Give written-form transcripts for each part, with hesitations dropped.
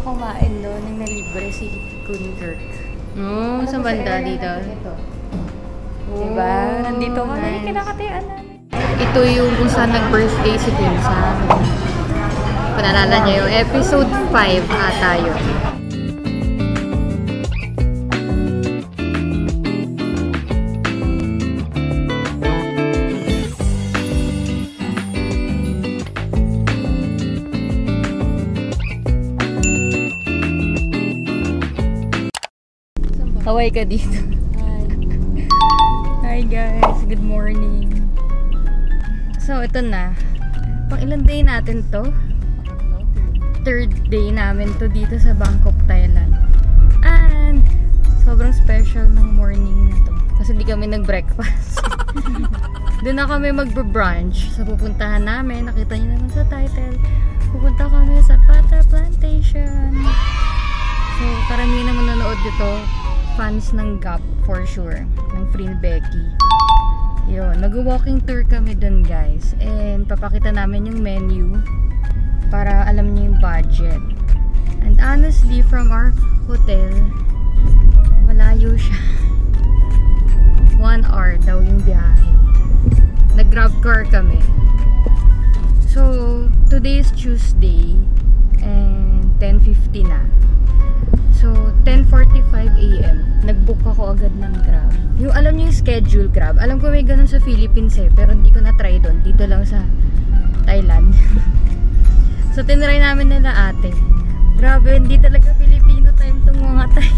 kumain doon nang nalibre si Kun Kirk. Oh, sa banda dito. Diba? Nandito kami, kinakatayaan namin. Ito yung kung saan nag-birthday si Quinsan. Panalala niya yung episode 5 ata yun. Kaway ka dito. Hi guys, good morning. So ito na. Pang ilang day natin to? Third day namin to dito sa Bangkok, Thailand. And sobrang special ng morning na to. Kasi hindi kami nag-breakfast. Doon na kami mag-brunch sa pupuntahan namin. Nakita niyo naman sa title. Pupunta kami sa Pata Plantation. So karamihan na manonood dito. Fans ng Gap for sure, ng Freen Becky. Yun, mag-walking tour kami dun guys, and papakita namin yung menu para alam niyo yung budget. And honestly, from our hotel, malayo siya. 1 hour daw yung biyahe. Nag-grab car kami. So today is Tuesday and 10:50 na. So, 10:45 AM, nag-book ako agad ng Grab. Yung alam niyo yung schedule Grab, alam ko may ganun sa Philippines eh, pero hindi ko na-try doon. Dito lang sa Thailand. So, tinry namin nila ate. Grabe, hindi talaga Filipino time tong mga Thai.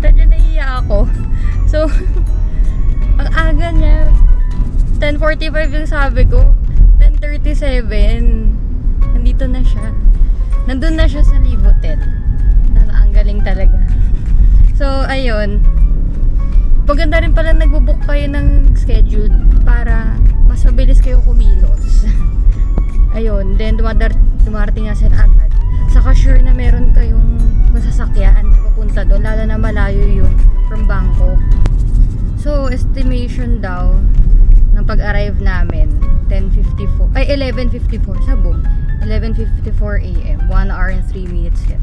Medyo nahiya ako. So, ang aga niya, 10:45 yung sabi ko, 10:37, nandito na siya. Nandun na siya sa Livotel. Galing talaga. So, ayun. Maganda rin pala nagbo-book kayo ng schedule para mas mabilis kayo kumilos. Ayun. Then, dumarating nga sila agad. Saka sure na meron kayong masasakyan papunta doon. Lalo na malayo yun from Bangkok. So, estimation daw ng pag-arrive namin 11:54 sabog. 11:54 AM. 1 hour and 3 minutes left.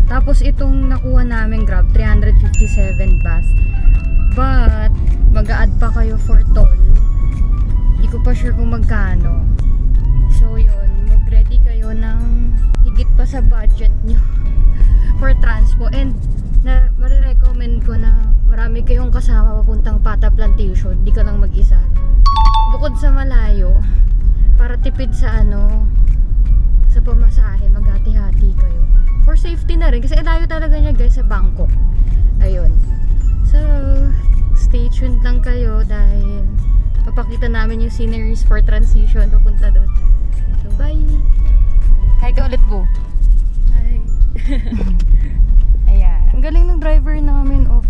Tapos itong nakuha namin Grab, 357 baht. But, mag-a-add pa kayo for toll. Hindi ko pa sure kung magkano. So yun, mag-ready kayo ng higit pa sa budget nyo for transpo. And, marirecommend ko na marami kayong kasama papuntang Pata Plantation. Hindi ka lang mag-isa. Bukod sa malayo, para tipid sa sa pamasahe, maghati-hati kayo. For safety na rin. Kasi layo talaga niya guys sa Bangkok. Ayun. So, stay tuned lang kayo dahil papakita namin yung sceneries for transition papunta doon. So, bye! Hi ka ulit po. Hi! Ayan. Ang galing ng driver namin. Oh.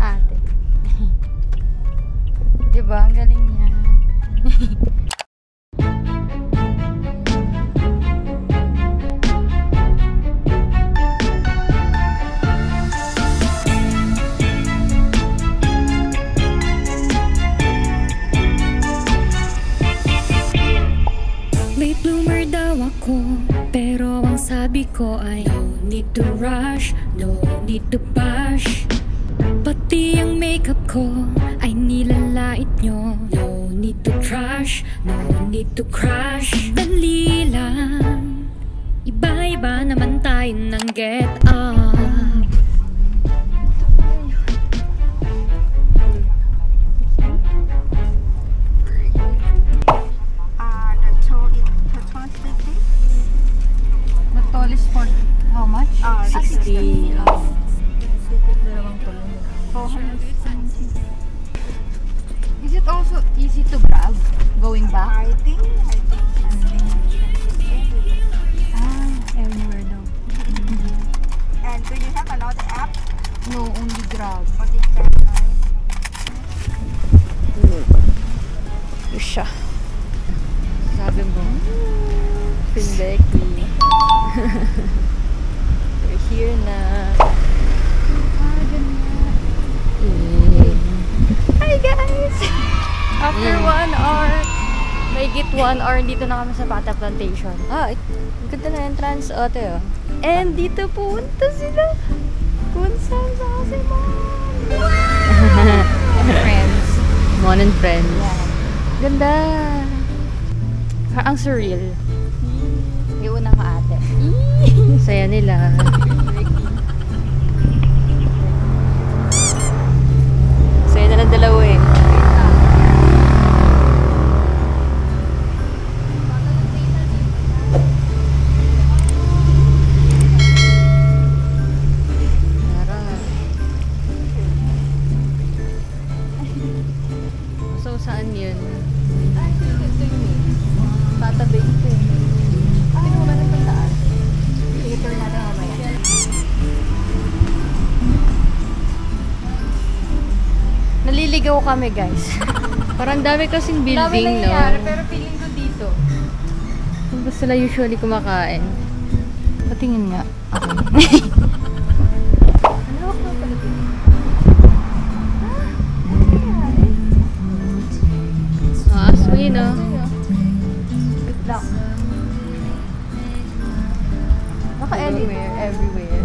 Ate. Diba? Ang galing niya. Late bloomer daw ako, pero ang sabi ko ay no need to rush, no need to push. Pati ang makeup ko ay nilalait nyo. No need to crush, no need to crush. Dali lang, iba-iba naman tayo ng get up. For how much? 60. Is it also easy to grab going back? I think. Everywhere daw. And do you have another app? No, only Grab. For this app, right? Ito siya. Sabi mo, Freen Becky. We're here na. Hi guys! After 1 hour, May git 1 hour dito na kami sa Bata Plantation. Ganda na entrance, ate, oh. And dito punta sila. Kunsam sa kasi friends. Mon and friends. Ganda. Ang surreal. Yung unang ate. Saya nila. Saya na ng dalawa eh. So, saan yun? Ito yun. Tatabi ito yun. Hindi mo ba nagpuntaan? Sige, tour natin mamaya. Naliligaw kami, guys. Parang dami kasing Dami building, no? nangyayari, pero feeling ko dito. Kung ba sila usually kumakain? Patingin nga. Okay. Ano ako pala dito? Sweet, no? Wait lang. Naka-anywhere, everywhere.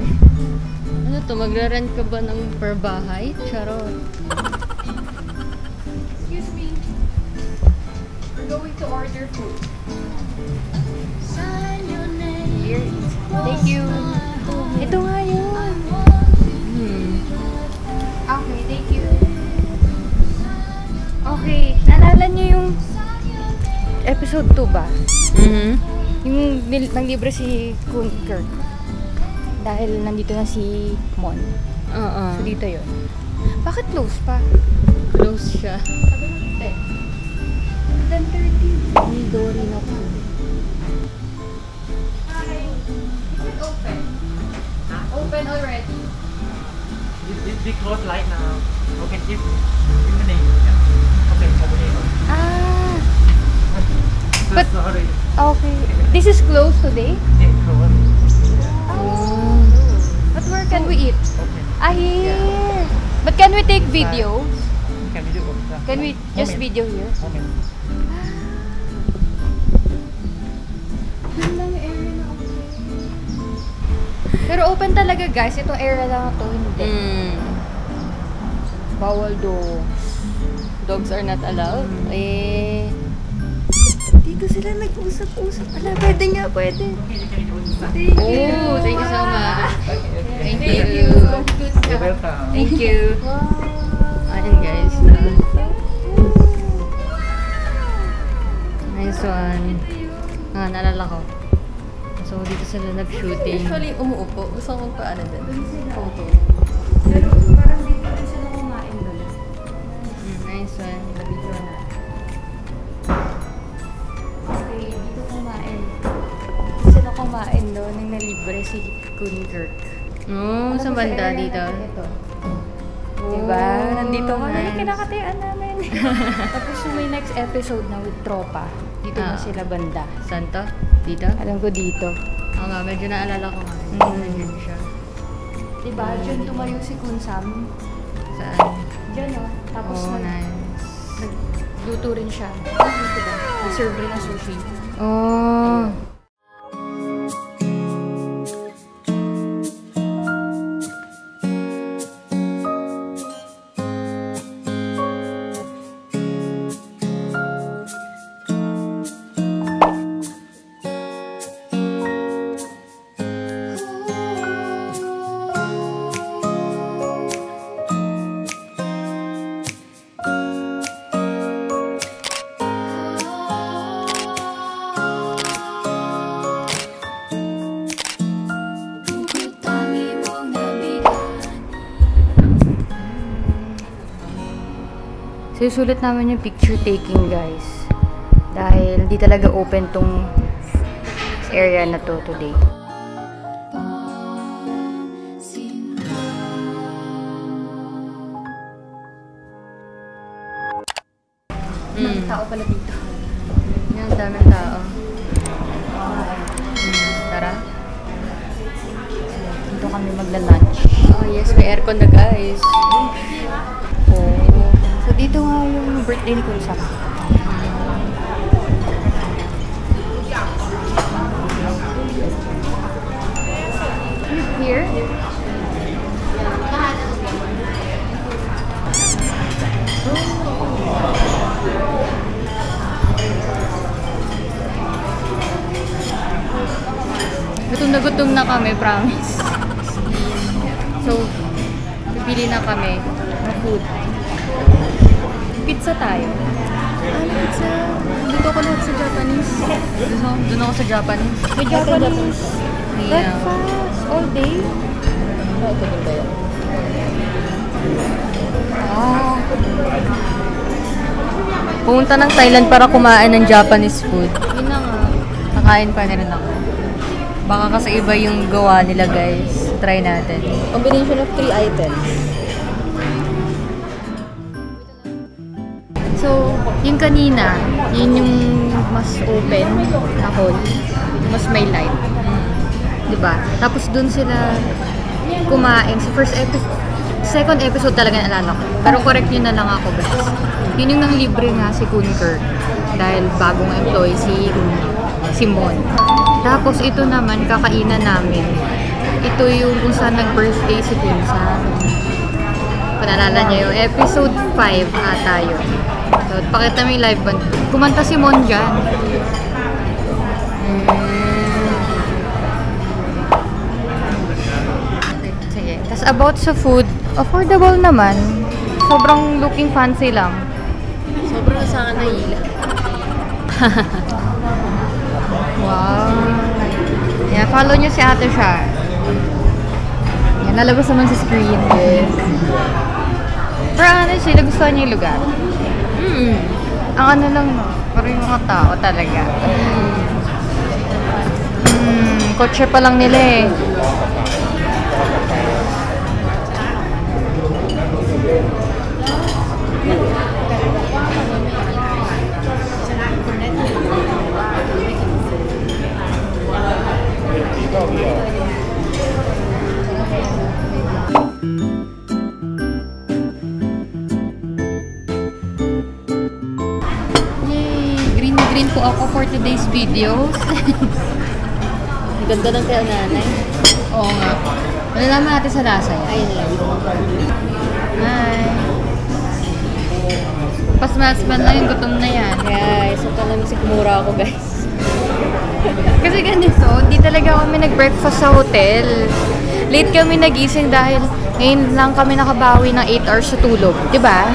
Ano to? Magra-rent ka ba ng per bahay? Charot. Excuse me. We're going to order food. Here. Thank you. Ito nga yun. Okay, thank you. Okay, naalala niyo yung episode 2 ba? Yung nang libre si Kun Kirk. Dahil nandito na si Mon. Oo. So dito yun. Bakit close pa? Close siya. Sabi mo 10. 10:30. Ang Dory na po. Hi. Is it open? Open already. They close right now. Okay, if evening. Yeah. Okay, over Ah, So But- sorry. okay. This is closed today? They close. Oh. But where can we eat? Okay. Here. But can we take video? Can we do it? Can we just video here? Moment. Pero open talaga, guys. Itong area lang ito, hindi. Bawal dogs. Dogs are not allowed? Dito sila nag-usap-usap. Ala, pwede nga, pwede. Okay, you can do it. Oh, thank you so much. Thank you. You're welcome. Thank you. Ayan guys. Nice one. Naalala ko. So, dito sila nag-shooting. Usually, umuupo. Gusto ko pa ano din. Photo. Pero parang dito rin sila kumain doon. Nice one. Video na. Okay, dito kumain. Dito sila kumain doon nang nalibre si Kun Kirk. Oh, sa banda dito. Ito. Diba? Nandito ka na nice. kinakatayaan namin. Tapos yung may next episode na with tropa. Dito na sila banda. Saan to? Dito? Alam ko dito. Oo nga, medyo naalala ko nga. Nandiyan siya. Diba? Diyan tumayo si Kun Sam. Saan? Diyan o. Tapos Oh, nice. nagluto rin siya. Diba? Nag-serve rin ng sushi. Oh. So, sulit namin yung picture taking, guys. Dahil di talaga open tong area na to today. Daming tao pala dito. Yan, daming tao. Tara. Dito kami magla-lunch. Oh yes, may aircon na guys. Oh. So, dito nga yung birthday ni Kun Sam. gutom na kami, promise. So, pipili na kami ng food. Pizza tayo. Pizza. Dito ako lahat sa Japanese. Doon ako sa Japanese. May Japanese. Breakfast. All day. Wow. Pumunta ng Thailand para kumain ng Japanese food. Yun na nga. Nakain pa na rin ako. Baka kasi iba yung gawa nila, guys. Try natin. Combination of 3 items. So, yung kanina, yun yung mas open na hall. Mas may light. Diba? Tapos dun sila kumain sa first episode. Second episode talaga naalala ko. Pero correct yun na lang ako, guys. Yun yung nang libre nga si Kunker. Dahil bagong employee si Simon. Tapos ito naman, kakainan namin. Ito yung kung saan nag-birthday si Pinsan. Panalala niya yung episode 5 ata yun. So, pakita mo yung live band. Kumanta si Mon dyan. Sige. Tapos about sa food, affordable naman. Sobrang looking fancy lang. Sobrang sa akin nahila. Wow. Yeah, follow nyo si Ate Shar. Yan, lalabas naman sa screen. Yes. Pero honestly, nagustuhan niyo yung lugar. Ang ano lang, no? Pero yung mga tao talaga. Kotse pa lang nila eh. Green po ako for today's videos. Ang ganda ng kaya nanay. Oo nga. Malalaman natin sa lasa yan. Ayun lang. Hi. Pasmas-man lang yung gutom na yan. Guys, so talagang sigmura ako, guys. Kasi ganito, hindi talaga kami nag-breakfast sa hotel. Late kami nagising dahil ngayon lang kami nakabawi ng 8 hours sa tulog. Diba?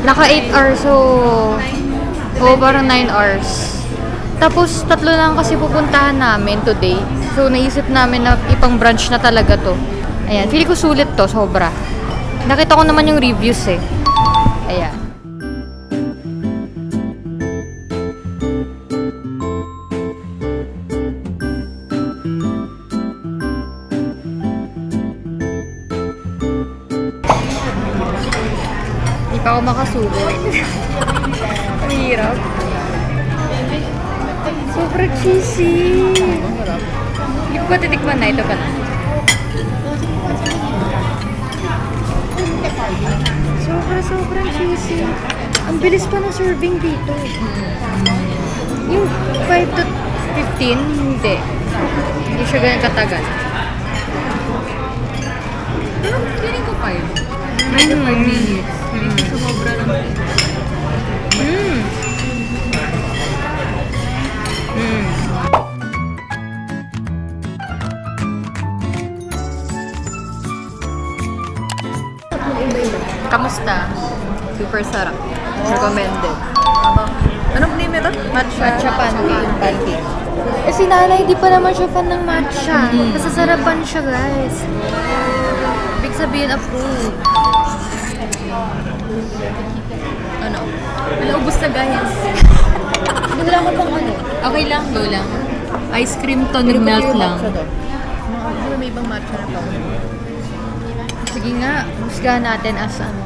Naka 8 hours, so... Oo, parang 9 hours. Tapos, 3 lang kasi pupuntahan namin today. So, naisip namin na ipang brunch na talaga to. Ayan, feeling ko sulit to, sobra. Nakita ko naman yung reviews eh. Ayan. Hindi pa ako makasubo. Ang hirap. Sobrang cheesy. Hindi ko ba titikman na? Ito pala. Sobrang cheesy. Ang bilis pa ng serving dito. Yung 5 to 15, hindi. Hindi siya ganyan katagal. Pero feeling ko 5. 5 to 5 minutes. Feeling ko sumobra lang. Kamusta? Super sarap. Recommended. Anong name ito? Matcha pancake. Eh si nanay, di pa naman siya fan ng matcha. Masasarapan siya, guys. Big sabihin, approve. Ano? Naubos na, guys. Wala ko pang ano. Okay lang, go lang. Ice cream to, nag-melt lang. May ibang matcha na pa. Sige nga, husgahan natin as ano.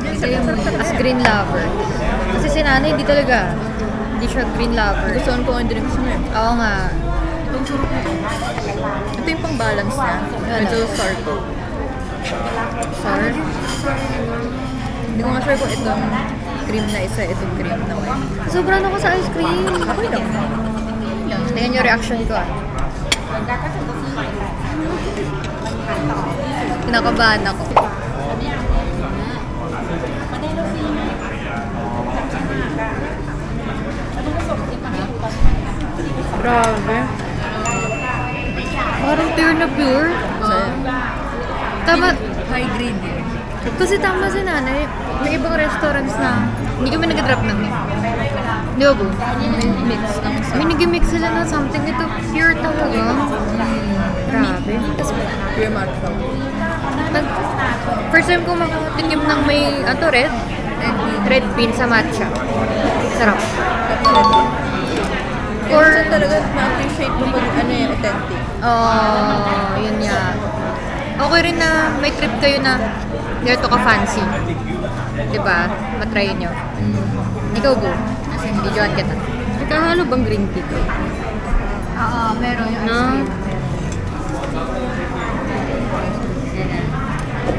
As green lover. Kasi si nanay, hindi talaga. Hindi siya green lover. Gustuhan ko ang drinks mo eh. Oo nga. Itong sarap nito. Ito yung pang-balance niya. Medyo sour ko. Sour? Hindi ko nga sure kung itong cream na isa, itong cream naman. Sobrang ako sa ice cream. Okay lang. Tingnan yung reaction ko ah. Kinakabahan ako. Grabe. Parang pure na pure. Tama. High grade yun. Kasi tama si nanay. May ibang restaurants na hindi kami nag-drop ng mix. Di ba po? Mix ng May nag-mix sila na something. Ito pure talaga. Grabe. Tapos, pure matcha. first time ko makatikim ng may red bean sa matcha. Sarap. Or talaga na-appreciate mo pag ano yung authentic. Yun nga. Okay rin na may trip kayo na ganito ka fancy. Diba? Matry nyo. Ikaw, Bo. Videoan kita. Nakahalo bang green tea ko? Oo, meron yung No?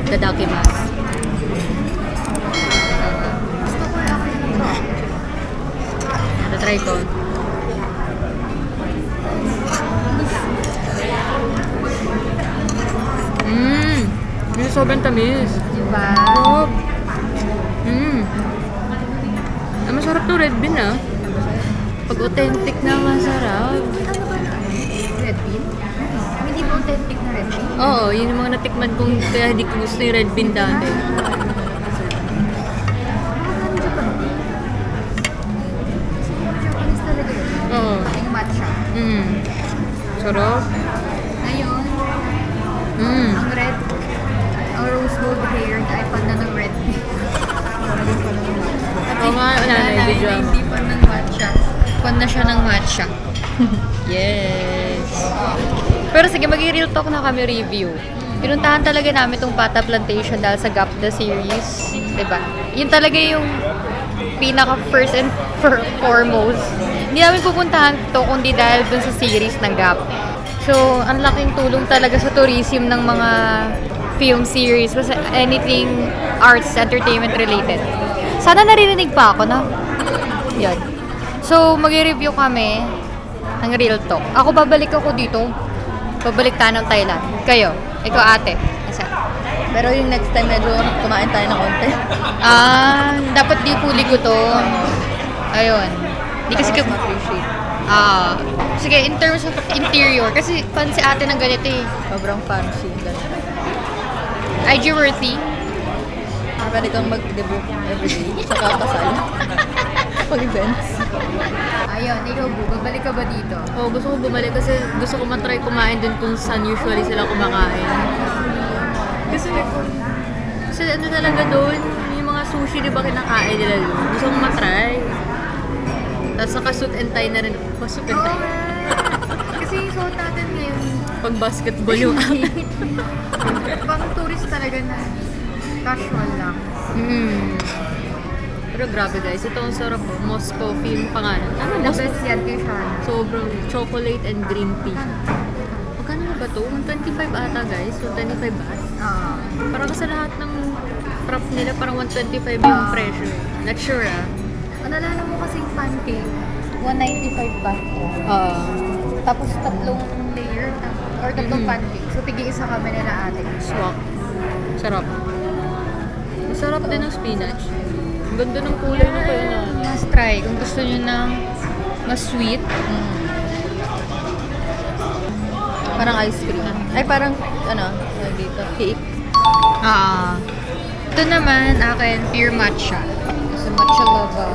Dadakimasu. Gusto ko yung ako ito. Try ko. Yung sobrang tamis. Diba? Sarap. Masarap to red bean ah. Pag authentic na masarap. Ano ba na? Red bean? Hindi ba authentic na red bean? Oo, yun yung mga natikman kong kaya hindi ko gusto yung red bean dati. Japanese talaga yun. Oo. Yung matcha. Sarap. Ngayon, ang red, ang rose gold hair ay panda ng red bean. Oo nga, video. Hindi pa ng matcha. Panda siya ng matcha. Yes. Pero sige, mag-real talk na kami review. Pinuntahan talaga namin tong Pata Plantation dahil sa Gap the series. Diba? Yun talaga yung pinaka first and foremost. Hindi namin pupuntahan to kundi dahil dun sa series ng Gap. So, ang laking tulong talaga sa tourism ng mga film series. Basta anything arts, entertainment related. Sana naririnig pa ako na. Yun. So, mag-review kami ng Real Talk. Ako, babalik ako dito. Babalik tayo ng Thailand. Kayo. Ikaw, ate. Isa. Pero yung next time medyo kumain tayo ng konti. Dapat di huli ko to. Ayun. Di kasi Para mas ma-appreciate. sige, in terms of interior, kasi fan si ate ng ganito eh. Sobrang fancy. Ganun. IG worthy. Pwede kang mag-debut everyday. Saka kasal. Pag-events. Ayun, ikaw, Bu, babalik ka ba dito? Oh, gusto ko bumalik kasi gusto ko matry kumain din kung saan usually sila kumakain. Kasi ano talaga doon, yung mga sushi, di ba kinakain nila doon? Gusto ko matry. Tapos naka-suit and tie na rin. Suit and tie. Kasi yung suot natin ngayon, Pag basketball yung pang tourist talaga na casual lang. Pero grabe guys, ito ang sarap po. Moscow yung pangalan. Ano? The Moscow? best yan kay Shana. Sobrang chocolate and green tea. Magkano na ba ito? 125 ata guys. 125 baht. Parang sa lahat ng prop nila, parang 125 yung presyo. Not sure ah. Nalala mo kasing pancake, 195 baht yan. Tapos tatlong layer or tatlong pancake. So, tig-isa kami nila ate. Swak. Sarap. Masarap din ang spinach. Ang ganda ng kulay na kayo na. Must try kung gusto nyo ng mas sweet. Parang ice cream. Ay, parang, ano, dito, cake. Ito naman, akin, pure matcha. So, matcha lava.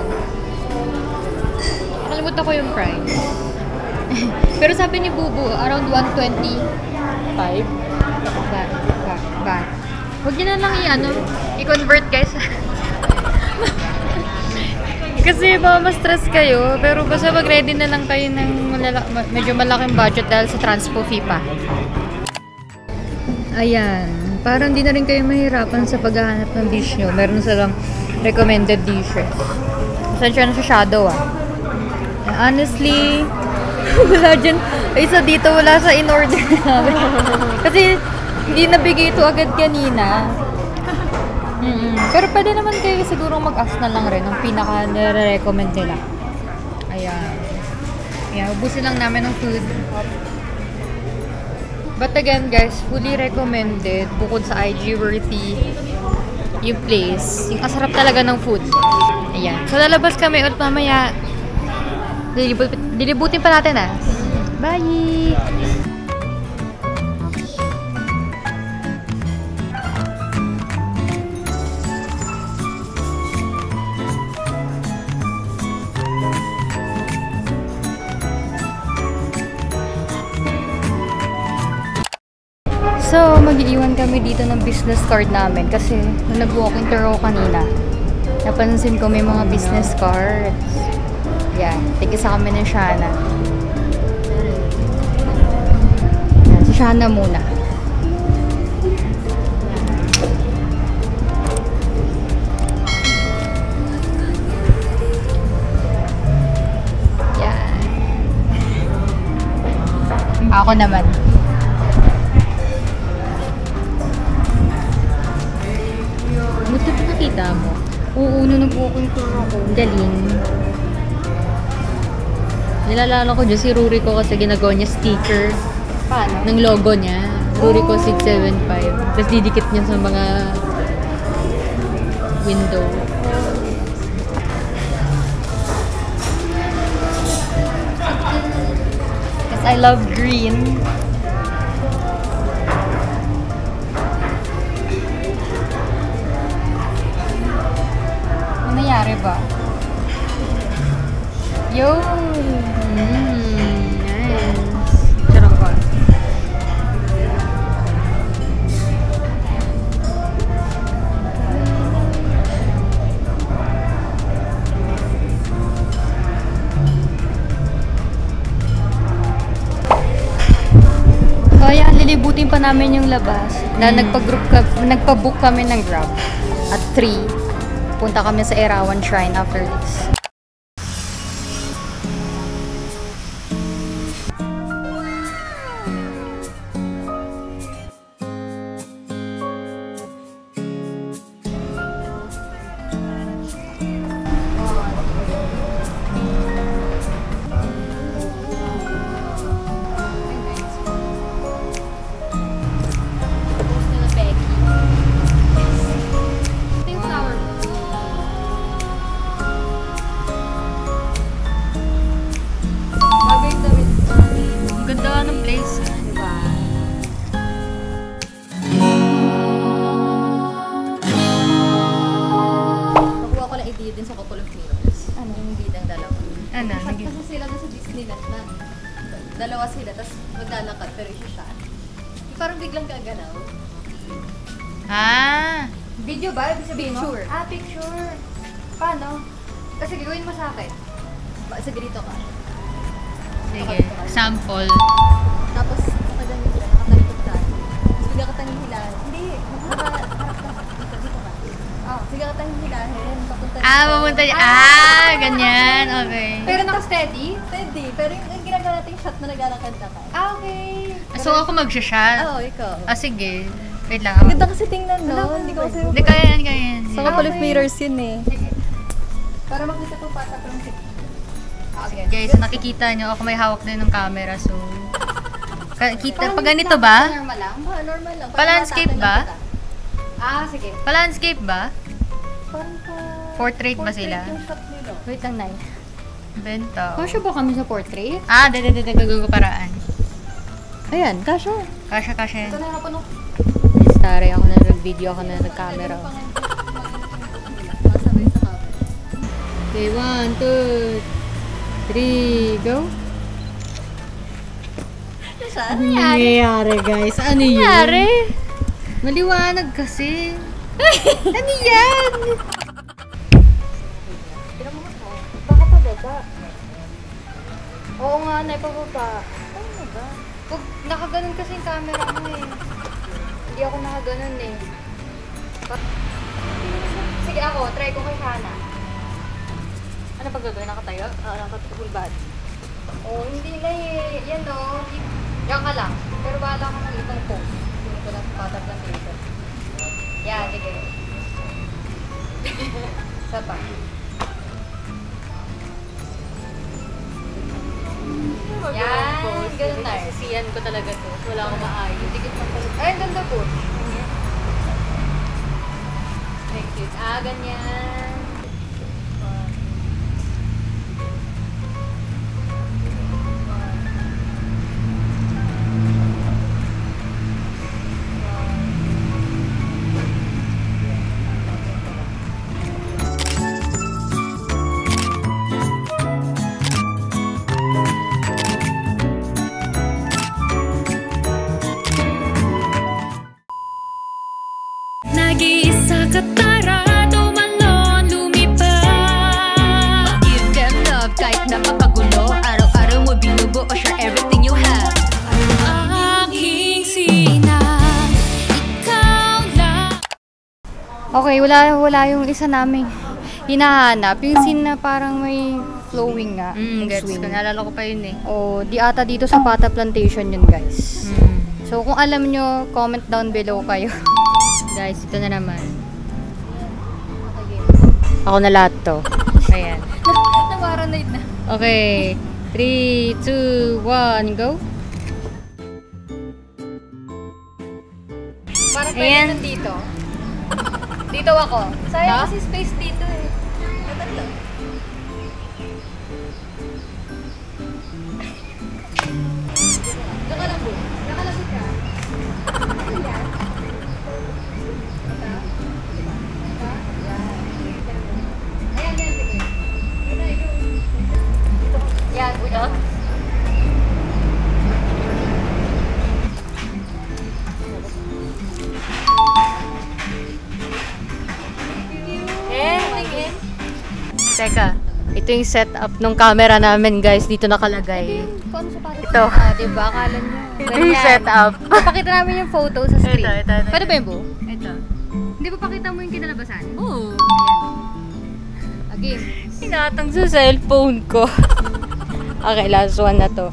Nakalimutan ko yung price. Pero sabi ni Bubu, around 125 baht. Huwag nyo na lang i-convert guys. Kasi baka ma-stress kayo, pero basta mag-ready na lang kayo ng medyo malaking budget dahil sa transpo fee pa. Ayan. Parang di na rin kayo mahirapan sa paghahanap ng dish nyo. Meron silang recommended dishes. Pasensya na sa shadow honestly, wala dyan. Isa dito, wala sa in-order namin. Kasi hindi nabigay ito agad kanina. Pero pwede naman kayo siguro mag-ask na lang rin ang pinaka nare-recommend nila. Ayan. Ayan, ubusin lang namin ng food. But again guys, fully recommended. Bukod sa IG worthy yung place. Yung kasarap talaga ng food. Ayan. So lalabas kami ulit mamaya. Dilibutin pa natin Bye! So, mag-iiwan kami dito ng business card namin kasi nung nag-walking tour ako kanina, napansin ko may mga business cards. Yan, tig-isa kami ng Shana. Yan, si Shana muna. Yan. Ako naman. Buti pa nakita mo. Oo, nung nag-walking tour ako. Galing. Nilalala ko dyan si Ruriko kasi ginagawa niya sticker Paano? ng logo niya. Ruriko 675. Tapos didikit niya sa mga window. Because I love green. Ano nangyari ba? Yo! Nice. Charot ko. Kaya lilibutin pa namin yung labas. Na nagpa-book kami ng Grab. At 3, punta kami sa Erawan Shrine after this. Ang ganda ng place. Diba? Nakuha ko lang idea din sa Couple of Mirrors. Ano? Yung bidang dalawa. Ano? Kasi sila doon sa Disneyland na. Dalawa sila, tapos maglalakad, pero isa siya. Parang biglang kagalaw. Ah! Video ba? Ibig sabihin mo? Picture. Ah, picture. Paano? Kasi gagawin mo sa akin. Sige, dito ka. Sige. Sample. Tapos, nakadami sila, nakatalikod tayo. Tapos bigla ka tanging hilahin. Hindi, dito ka. Bigla ka tanging hilahin, papunta dito. Ah, pumunta niya. Ah, ganyan. Okay. Pero naka-steady? Pwede, pero yung ginagawa natin shot na naglalakad na ka. Ah, okay. So, ako magsha-shot. Oo, ikaw. Ah, sige. Wait lang. Ang ganda kasi tingnan, no? Hindi ko kasi... Hindi, kaya yan, kaya yan. Sa Couple of Mirrors yun eh. Para makita po pata from Okay. Guys, nakikita nyo, ako may hawak na ng camera, so... Kita, pag ganito ba? Normal lang? Normal lang. Pa-landscape ba? Ah, sige. Pa-landscape ba? Parang Portrait ba sila? yung shot nila. Wait lang, Nay. Benta. Kasya ba kami sa portrait? Ah, gagawin ko paraan. Ayan, kasha. Kasha. Ito na yung napunong. Stare, ako na nag-video, ako na nag-camera. Masabay sa camera. Okay, 1, 2, 3, go! Ano nangyayari, guys? Ano yun? Nangyari? Maliwanag kasi. Ano yan? Baka pababa. Oo nga, Nay, pababa. Ano ba? Pag nakaganon kasi yung camera mo eh. Hindi ako nakaganon eh. Sige ako, try ko kay Hana. Ano pag gagawin? Nakatayo? Oo, nakatulbad. bad. Oo, hindi na eh. Yan o. Yan ka lang. Pero bahala ka ng ibang post. Hindi ko lang patat lang dito. Yan, sige. Isa pa. Yan, ganun na eh. Sisiyan ko talaga to. Wala akong maayos. Dikit lang pala. Ay, ang ganda po. Thank you. Ah, ganyan. Anyway, wala yung isa naming hinahanap. Yung scene na parang may flowing nga. Gets swing. ko. Naalala ko pa yun eh. O, di ata dito sa Pata Plantation yun, guys. So, kung alam nyo, comment down below kayo. Guys, ito na naman. Ako na lahat to. Ayan. Nawaranade na. Okay. 3, 2, 1, go. Parang Ayan. pwede dito. Dito ako. Sayang kasi space dito eh. Tatlo. Nakalambot. Nakalambot ka. Ano yan? Ito? Ito? Ayan, yan. Sige. Yan, ito. Teka, ito yung setup ng camera namin, guys. Dito nakalagay. Kung ano sa parang Ito. diba? Akala nyo. Ito yung setup. Papakita namin yung photo sa screen. Ito. Pwede ba yung buo? Ito. Hindi ba pakita mo yung kinalabasan? Oo. Again. Sinatang sa cellphone ko. Okay, last one na to.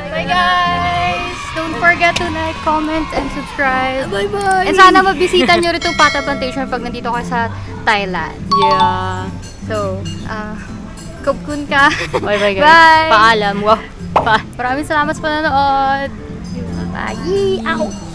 Bye guys! Don't forget to like, comment, and subscribe. Bye-bye! And sana mabisita nyo rin itong Pata Plantation pag nandito ka sa Thailand. Yeah. So, kubkun ka. Bye-bye, guys. Bye! Paalam. Wow. Maraming salamat sa panonood. Bye! Ow!